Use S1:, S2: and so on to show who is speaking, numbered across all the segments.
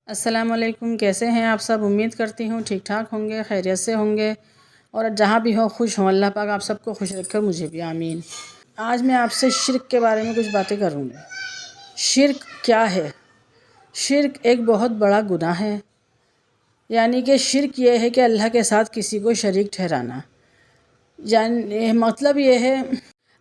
S1: السلام علیکم، کیسے ہیں آپ سب؟ امید کرتی ہوں ٹھیک ٹھاک ہوں گے، خیریت سے ہوں گے، اور جہاں بھی ہوں خوش ہوں۔ اللہ پاک آپ سب کو خوش رکھے، مجھے بھی آمین۔ آج میں آپ سے شرک کے بارے میں کچھ باتیں کروں گی۔ شرک کیا ہے؟ شرک ایک بہت بڑا گناہ ہے، یعنی کہ شرک یہ ہے کہ اللہ کے ساتھ کسی کو شریک ٹھہرانا۔ یعنی مطلب یہ ہے،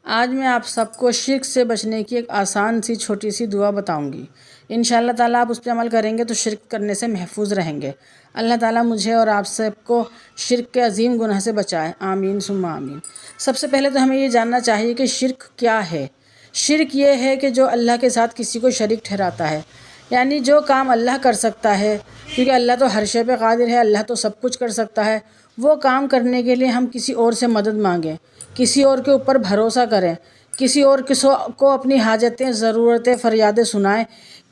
S1: آج میں آپ سب کو شرک سے بچنے کی ایک آسان سی چھوٹی سی دعا بتاؤں گی۔ انشاءاللہ تعالیٰ آپ اس پہ عمل کریں گے تو شرک کرنے سے محفوظ رہیں گے۔ اللہ تعالیٰ مجھے اور آپ سب کو شرک کے عظیم گناہ سے بچائے، آمین ثم آمین۔ سب سے پہلے تو ہمیں یہ جاننا چاہیے کہ شرک کیا ہے۔ شرک یہ ہے کہ جو اللہ کے ساتھ کسی کو شریک ٹھہراتا ہے، یعنی جو کام اللہ کر سکتا ہے، کیونکہ اللہ تو ہر شے پہ قادر ہے، اللہ تو سب کچھ کر سکتا ہے، وہ کام کرنے کے لیے ہم کسی اور سے مدد مانگیں، کسی اور کے اوپر بھروسہ کریں، کسی اور کو اپنی حاجتیں، ضرورتیں، فریادیں سنائیں۔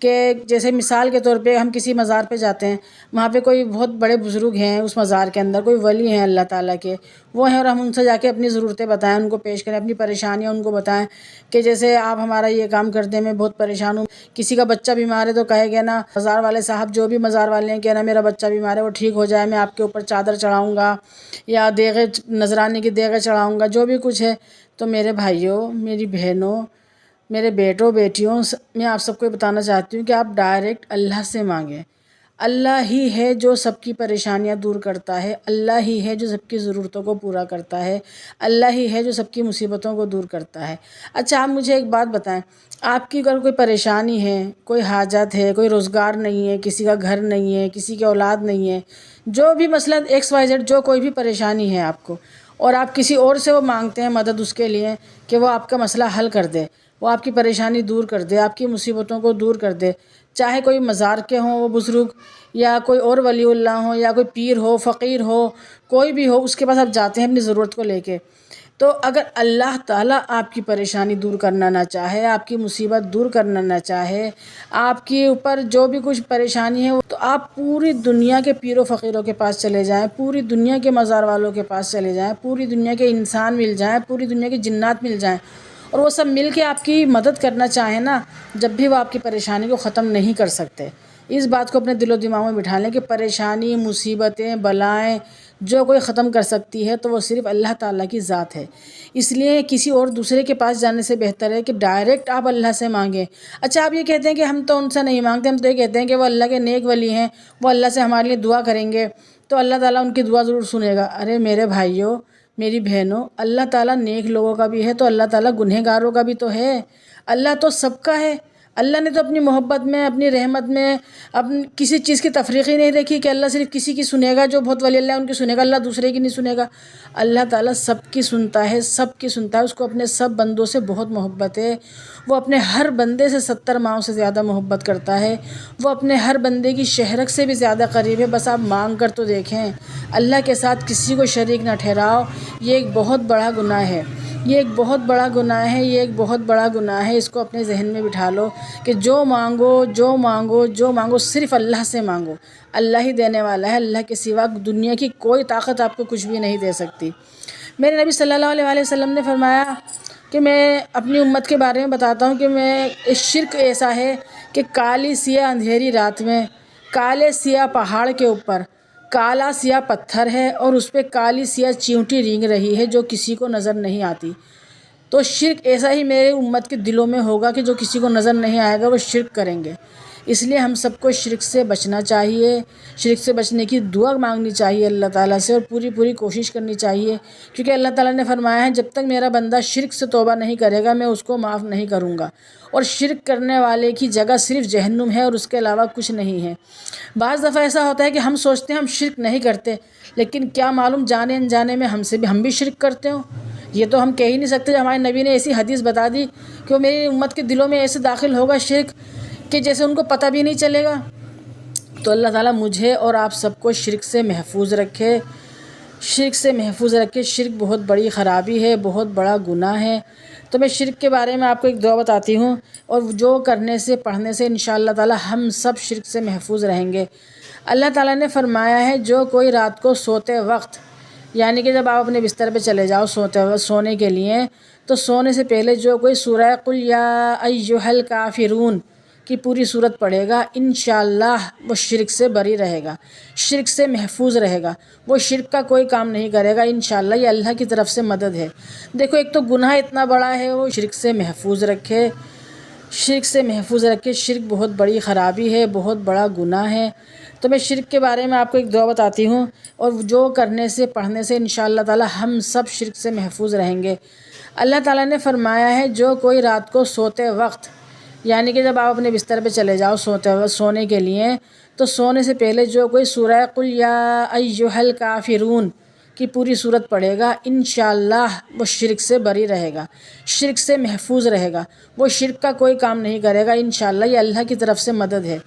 S1: کہ جیسے مثال کے طور پہ ہم کسی مزار پہ جاتے ہیں، وہاں پہ کوئی بہت بڑے بزرگ ہیں، اس مزار کے اندر کوئی ولی ہیں اللہ تعالیٰ کے، وہ ہیں، اور ہم ان سے جا کے اپنی ضرورتیں بتائیں، ان کو پیش کریں، اپنی پریشانیاں ان کو بتائیں کہ جیسے آپ ہمارا یہ کام کر دیں، میں بہت پریشان ہوں۔ کسی کا بچہ بیمار ہے تو کہے گا نا مزار والے صاحب، جو بھی مزار والے ہیں، کہ نا میرا بچہ بیمار ہے، وہ ٹھیک ہو جائے، میں آپ کے اوپر چادر چڑھاؤں گا یا دیگیں، نذرانے کی دیگیں چڑھاؤں گا، جو بھی کچھ ہے۔ تو میرے بھائیوں، میری بہنوں، میرے بیٹوں بیٹیوں، میں آپ سب کو بتانا چاہتی ہوں کہ آپ ڈائریکٹ اللہ سے مانگیں۔ اللہ ہی ہے جو سب کی پریشانیاں دور کرتا ہے، اللہ ہی ہے جو سب کی ضرورتوں کو پورا کرتا ہے، اللہ ہی ہے جو سب کی مصیبتوں کو دور کرتا ہے۔ اچھا، آپ مجھے ایک بات بتائیں، آپ کی اگر کوئی پریشانی ہے، کوئی حاجت ہے، کوئی روزگار نہیں ہے، کسی کا گھر نہیں ہے، کسی کی اولاد نہیں ہے، جو بھی مسئلہ XYZ، جو کوئی بھی پریشانی ہے آپ کو، اور آپ کسی اور سے وہ مانگتے ہیں مدد اس کے لیے کہ وہ آپ کا مسئلہ حل کر دے، وہ آپ کی پریشانی دور کر دے، آپ کی مصیبتوں کو دور کر دے، چاہے کوئی مزار کے ہوں وہ بزرگ، یا کوئی اور ولی اللہ ہوں، یا کوئی پیر ہو، فقیر ہو، کوئی بھی ہو، اس کے پاس آپ جاتے ہیں اپنی ضرورت کو لے کے، تو اگر اللہ تعالیٰ آپ کی پریشانی دور کرنا نہ چاہے، آپ کی مصیبت دور کرنا نہ چاہے، آپ کے اوپر جو بھی کچھ پریشانی ہے، تو آپ پوری دنیا کے پیر و فقیروں کے پاس چلے جائیں، پوری دنیا کے مزار والوں کے پاس چلے جائیں، پوری دنیا کے انسان مل جائیں، پوری دنیا کے جنات مل جائیں، اور وہ سب مل کے آپ کی مدد کرنا چاہیں نا، جب بھی وہ آپ کی پریشانی کو ختم نہیں کر سکتے۔ اس بات کو اپنے دل و دماغ میں بٹھا لیں کہ پریشانی، مصیبتیں، بلائیں جو کوئی ختم کر سکتی ہے تو وہ صرف اللہ تعالیٰ کی ذات ہے۔ اس لیے کسی اور دوسرے کے پاس جانے سے بہتر ہے کہ ڈائریکٹ آپ اللہ سے مانگیں۔ اچھا، آپ یہ کہتے ہیں کہ ہم تو ان سے نہیں مانگتے، ہم تو یہ کہتے ہیں کہ وہ اللہ کے نیک ولی ہیں، وہ اللہ سے ہمارے لیے دعا کریں گے تو اللہ تعالیٰ ان کی دعا ضرور سنے گا۔ ارے میرے بھائیوں، میری بہنوں، اللہ تعالیٰ نیک لوگوں کا بھی ہے تو اللہ تعالیٰ گنہگاروں کا بھی تو ہے۔ اللہ تو سب کا ہے۔ اللہ نے تو اپنی محبت میں، اپنی رحمت میں، کسی چیز کی تفریق ہی نہیں رکھی کہ اللہ صرف کسی کی سنے گا، جو بہت ولی اللہ ان کی سنے گا، اللہ دوسرے کی نہیں سنے گا۔ اللہ تعالیٰ سب کی سنتا ہے، سب کی سنتا ہے، اس کو اپنے سب بندوں سے بہت محبت ہے۔ وہ اپنے ہر بندے سے 70 ماؤں سے زیادہ محبت کرتا ہے، وہ اپنے ہر بندے کی شہرک سے بھی زیادہ قریب ہے۔ بس آپ مانگ کر تو دیکھیں، اللہ کے ساتھ کسی کو شریک نہ ٹھہراؤ۔ یہ ایک بہت بڑا گناہ ہے، یہ ایک بہت بڑا گناہ ہے، یہ ایک بہت بڑا گناہ ہے۔ اس کو اپنے ذہن میں بٹھا لو کہ جو مانگو، جو مانگو، جو مانگو، صرف اللہ سے مانگو۔ اللہ ہی دینے والا ہے، اللہ کے سوا دنیا کی کوئی طاقت آپ کو کچھ بھی نہیں دے سکتی۔ میرے نبی صلی اللہ علیہ وسلم نے فرمایا کہ میں اپنی امت کے بارے میں بتاتا ہوں کہ شرک ایسا ہے کہ کالی سیاہ اندھیری رات میں، کالے سیاہ پہاڑ کے اوپر کالا سیاہ پتھر ہے، اور اس پہ کالی سیاہ چیونٹی رینگ رہی ہے جو کسی کو نظر نہیں آتی۔ تو شرک ایسا ہی میرے امت کے دلوں میں ہوگا کہ جو کسی کو نظر نہیں آئے گا وہ شرک کریں گے۔ اس لیے ہم سب کو شرک سے بچنا چاہیے، شرک سے بچنے کی دعا مانگنی چاہیے اللہ تعالیٰ سے، اور پوری کوشش کرنی چاہیے، کیونکہ اللہ تعالیٰ نے فرمایا ہے جب تک میرا بندہ شرک سے توبہ نہیں کرے گا میں اس کو معاف نہیں کروں گا، اور شرک کرنے والے کی جگہ صرف جہنم ہے اور اس کے علاوہ کچھ نہیں ہے۔ بعض دفعہ ایسا ہوتا ہے کہ ہم سوچتے ہیں ہم شرک نہیں کرتے، لیکن کیا معلوم جانے انجانے میں ہم بھی شرک کرتے ہوں۔ یہ تو ہم کہہ ہی نہیں سکتے۔ ہمارے نبی نے ایسی حدیث بتا دی کہ وہ میری امت کے دلوں میں ایسے داخل ہوگا شرک کہ جیسے ان کو پتہ بھی نہیں چلے گا۔ تو اللہ تعالیٰ مجھے اور آپ سب کو شرک سے محفوظ رکھے، شرک سے محفوظ رکھے۔ شرک بہت بڑی خرابی ہے، بہت بڑا گناہ ہے۔ تو میں شرک کے بارے میں آپ کو ایک دعا بتاتی ہوں، اور جو کرنے سے، پڑھنے سے انشاءاللہ تعالیٰ ہم سب شرک سے محفوظ رہیں گے۔ اللہ تعالیٰ نے فرمایا ہے جو کوئی رات کو سوتے وقت، یعنی کہ جب آپ اپنے بستر پہ چلے جاؤ سونے کے لیے، تو سونے سے پہلے جو کوئی سورہ قل یا ایھا الکافرون کی پوری صورت پڑھے گا انشاءاللہ وہ شرک سے بری رہے گا، شرک سے محفوظ رہے گا، وہ شرک کا کوئی کام نہیں کرے گا انشاءاللہ۔ یہ اللہ کی طرف سے مدد ہے۔ دیکھو ایک تو گناہ اتنا بڑا ہے، وہ شرک سے محفوظ رکھے، شرک سے محفوظ رکھے۔ شرک بہت بڑی خرابی ہے، بہت بڑا گناہ ہے۔ تو میں شرک کے بارے میں آپ کو ایک دعا بتاتی ہوں، اور جو کرنے سے پڑھنے سے انشاءاللہ تعالی ہم سب شرک سے محفوظ رہیں گے۔ اللہ تعالیٰ نے فرمایا ہے جو کوئی رات کو سوتے وقت، یعنی کہ جب آپ اپنے بستر پہ چلے جاؤ سونے کے لیے، تو سونے سے پہلے جو کوئی سورہ قل یا ایھا الکافرون کی پوری صورت پڑھے گا انشاءاللہ وہ شرک سے بری رہے گا، شرک سے محفوظ رہے گا، وہ شرک کا کوئی کام نہیں کرے گا انشاءاللہ۔ یہ اللہ کی طرف سے مدد ہے۔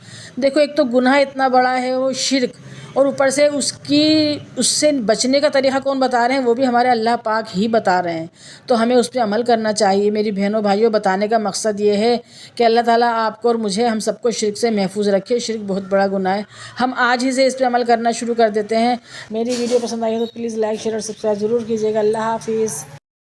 S1: دیکھو ایک تو گناہ اتنا بڑا ہے وہ شرک، اور اوپر سے اس سے بچنے کا طریقہ کون بتا رہے ہیں؟ وہ بھی ہمارے اللہ پاک ہی بتا رہے ہیں، تو ہمیں اس پہ عمل کرنا چاہیے۔ میری بہنوں بھائیوں، بتانے کا مقصد یہ ہے کہ اللہ تعالیٰ آپ کو اور مجھے، ہم سب کو شرک سے محفوظ رکھے۔ شرک بہت بڑا گناہ ہے، ہم آج ہی سے اس پہ عمل کرنا شروع کر دیتے ہیں۔ میری ویڈیو پسند آئی ہے تو پلیز لائک، شیئر اور سبسکرائب ضرور کیجیے گا۔ اللہ حافظ۔